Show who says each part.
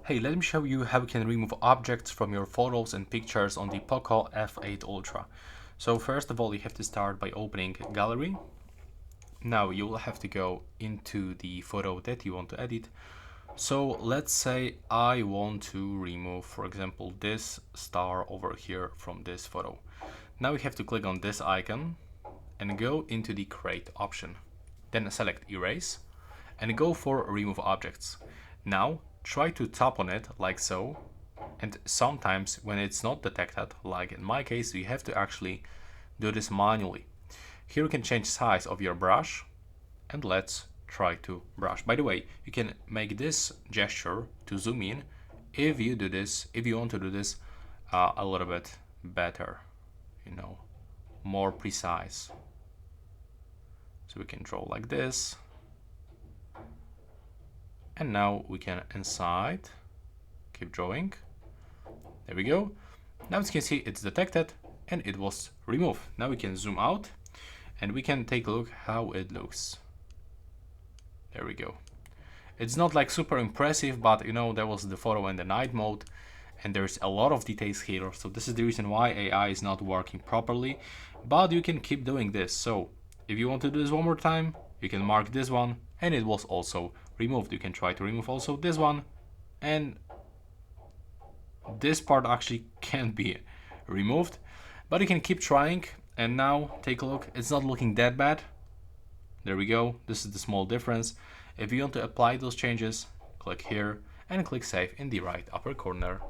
Speaker 1: Hey, let me show you how you can remove objects from your photos and pictures on the Poco F8 Ultra. So first of all, you have to start by opening Gallery. Now you will have to go into the photo that you want to edit. So let's say I want to remove, for example, this star over here from this photo. Now you have to click on this icon and go into the Create option. Then select Erase and go for Remove Objects. Now try to tap on it like so, and sometimes when it's not detected, like in my case, you have to actually do this manually. Here you can change size of your brush, and let's try to brush. By the way, you can make this gesture to zoom in if you do this, if you want to do this a little bit better, more precise. So we can draw like this. And now we can inside, keep drawing. There we go. Now as you can see, it's detected and it was removed. Now we can zoom out and we can take a look how it looks. There we go. It's not like super impressive, but there was the photo in the night mode and there's a lot of details here. So this is the reason why AI is not working properly, but you can keep doing this. So if you want to do this one more time, you can mark this one and it was also removed. You can try to remove also this one, and this part actually can't be removed, but you can keep trying. And now take a look, it's not looking that bad. There we go. This is the small difference. If you want to apply those changes, click here and click Save in the right upper corner.